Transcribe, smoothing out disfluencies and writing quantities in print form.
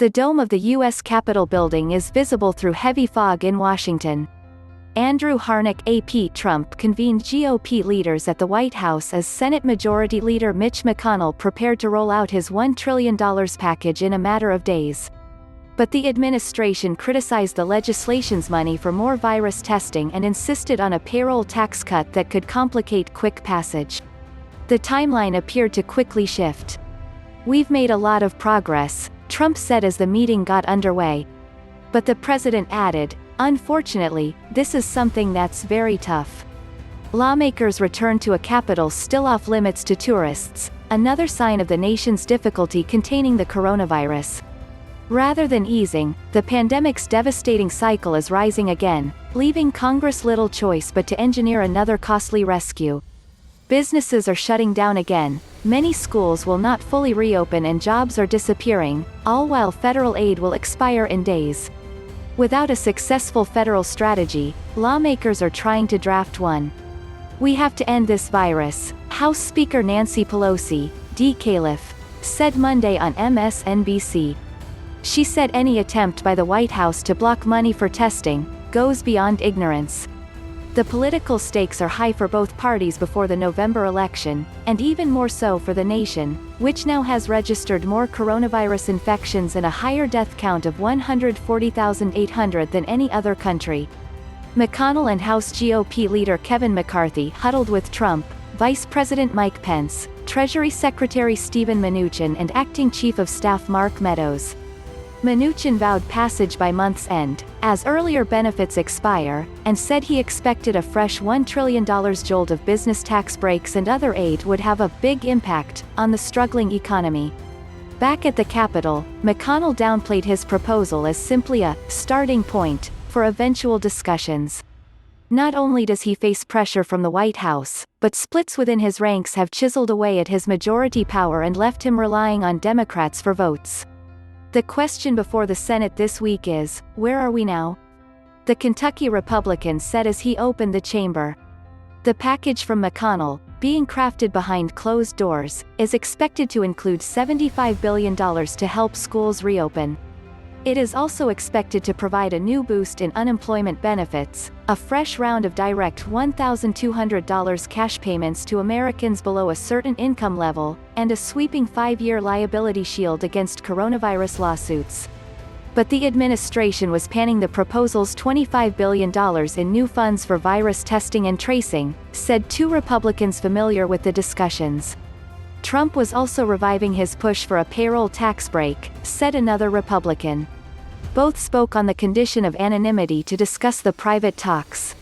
The dome of the U.S. Capitol building is visible through heavy fog in Washington. Andrew Harnik AP Trump convened GOP leaders at the White House as Senate Majority Leader Mitch McConnell prepared to roll out his $1 trillion package in a matter of days. But the administration criticized the legislation's money for more virus testing and insisted on a payroll tax cut that could complicate quick passage. The timeline appeared to quickly shift. "We've made a lot of progress," Trump said as the meeting got underway. But the president added, "Unfortunately, this is something that's very tough." Lawmakers returned to a Capitol still off limits to tourists, another sign of the nation's difficulty containing the coronavirus. Rather than easing, the pandemic's devastating cycle is rising again, leaving Congress little choice but to engineer another costly rescue. Businesses are shutting down again, many schools will not fully reopen and jobs are disappearing, all while federal aid will expire in days. Without a successful federal strategy, lawmakers are trying to draft one. "We have to end this virus," House Speaker Nancy Pelosi, D-Calif, said Monday on MSNBC. She said any attempt by the White House to block money for testing goes beyond ignorance. The political stakes are high for both parties before the November election, and even more so for the nation, which now has registered more coronavirus infections and a higher death count of 140,800 than any other country. McConnell and House GOP leader Kevin McCarthy huddled with Trump, Vice President Mike Pence, Treasury Secretary Steven Mnuchin and Acting Chief of Staff Mark Meadows. Mnuchin vowed passage by month's end, as earlier benefits expire, and said he expected a fresh $1 trillion jolt of business tax breaks and other aid would have a big impact on the struggling economy. Back at the Capitol, McConnell downplayed his proposal as simply a starting point for eventual discussions. Not only does he face pressure from the White House, but splits within his ranks have chiseled away at his majority power and left him relying on Democrats for votes. The question before the Senate this week is, where are we now? The Kentucky Republican said as he opened the chamber. The package from McConnell, being crafted behind closed doors, is expected to include $75 billion to help schools reopen. It is also expected to provide a new boost in unemployment benefits, a fresh round of direct $1,200 cash payments to Americans below a certain income level, and a sweeping 5-year liability shield against coronavirus lawsuits. But the administration was panning the proposal's $25 billion in new funds for virus testing and tracing, said two Republicans familiar with the discussions. Trump was also reviving his push for a payroll tax break, said another Republican. Both spoke on the condition of anonymity to discuss the private talks.